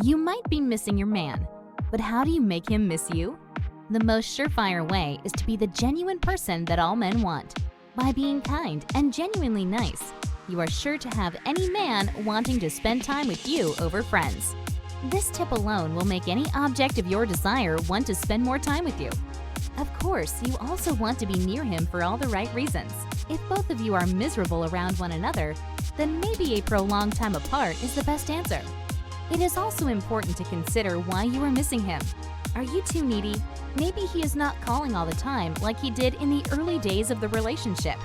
You might be missing your man, but how do you make him miss you? The most surefire way is to be the genuine person that all men want. By being kind and genuinely nice, you are sure to have any man wanting to spend time with you over friends. This tip alone will make any object of your desire want to spend more time with you. Of course, you also want to be near him for all the right reasons. If both of you are miserable around one another, then maybe a prolonged time apart is the best answer. It is also important to consider why you are missing him. Are you too needy? Maybe he is not calling all the time like he did in the early days of the relationship.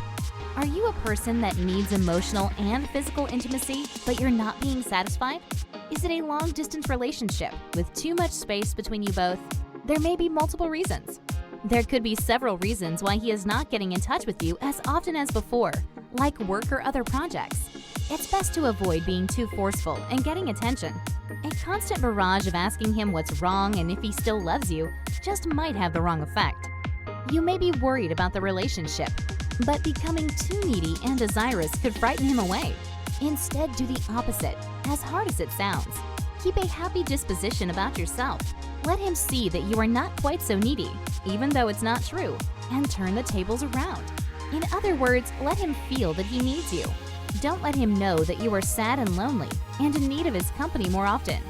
Are you a person that needs emotional and physical intimacy, but you're not being satisfied? Is it a long-distance relationship with too much space between you both? There may be multiple reasons. There could be several reasons why he is not getting in touch with you as often as before, like work or other projects. It's best to avoid being too forceful and getting attention. A constant barrage of asking him what's wrong and if he still loves you just might have the wrong effect. You may be worried about the relationship, but becoming too needy and desirous could frighten him away. Instead, do the opposite, as hard as it sounds. Keep a happy disposition about yourself. Let him see that you are not quite so needy, even though it's not true, and turn the tables around. In other words, let him feel that he needs you. Don't let him know that you are sad and lonely and in need of his company more often.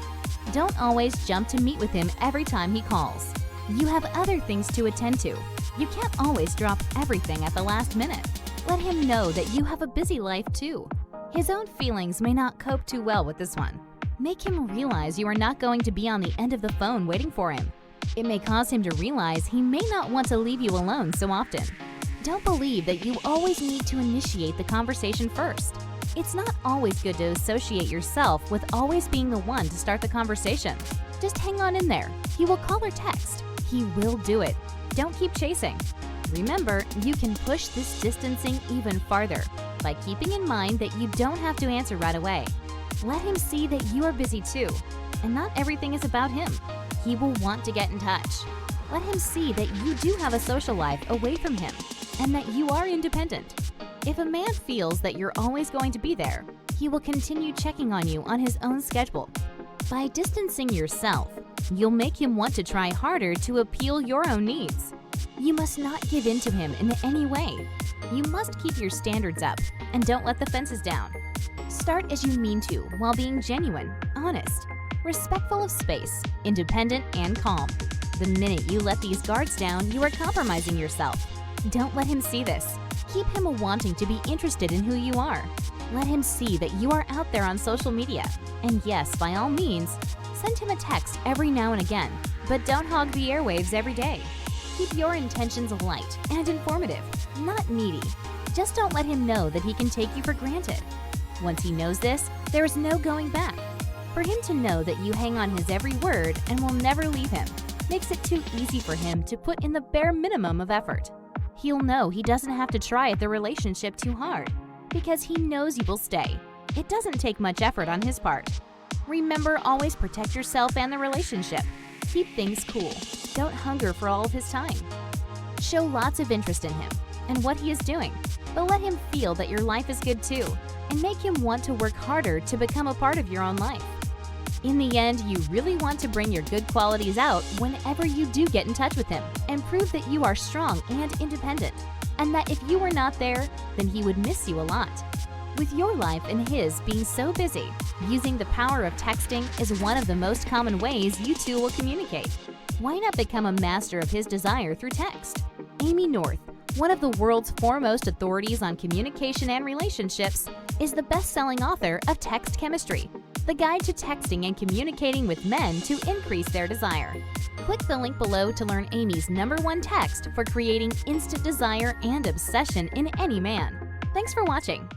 Don't always jump to meet with him every time he calls. You have other things to attend to. You can't always drop everything at the last minute. Let him know that you have a busy life too. His own feelings may not cope too well with this one. Make him realize you are not going to be on the end of the phone waiting for him. It may cause him to realize he may not want to leave you alone so often. Don't believe that you always need to initiate the conversation first. It's not always good to associate yourself with always being the one to start the conversation. Just hang on in there. He will call or text. He will do it. Don't keep chasing. Remember, you can push this distancing even farther by keeping in mind that you don't have to answer right away. Let him see that you are busy too, and not everything is about him. He will want to get in touch. Let him see that you do have a social life away from him, and that you are independent. If a man feels that you're always going to be there, he will continue checking on you on his own schedule. By distancing yourself, you'll make him want to try harder to appeal your own needs. You must not give in to him in any way. You must keep your standards up and don't let the fences down. Start as you mean to while being genuine, honest, respectful of space, independent, and calm. The minute you let these guards down, you are compromising yourself. Don't let him see this. Keep him wanting to be interested in who you are. Let him see that you are out there on social media. And yes, by all means, send him a text every now and again, but don't hog the airwaves every day. Keep your intentions light and informative, not needy. Just don't let him know that he can take you for granted. Once he knows this, there is no going back. For him to know that you hang on his every word and will never leave him makes it too easy for him to put in the bare minimum of effort. He'll know he doesn't have to try at the relationship too hard because he knows you will stay. It doesn't take much effort on his part. Remember, always protect yourself and the relationship. Keep things cool. Don't hunger for all of his time. Show lots of interest in him and what he is doing, but let him feel that your life is good too, and make him want to work harder to become a part of your own life. In the end, you really want to bring your good qualities out whenever you do get in touch with him and prove that you are strong and independent, and that if you were not there, then he would miss you a lot. With your life and his being so busy, using the power of texting is one of the most common ways you two will communicate. Why not become a master of his desire through text? Amy North, one of the world's foremost authorities on communication and relationships, is the best-selling author of Text Chemistry, the guide to texting and communicating with men to increase their desire. Click the link below to learn Amy's #1 text for creating instant desire and obsession in any man. Thanks for watching.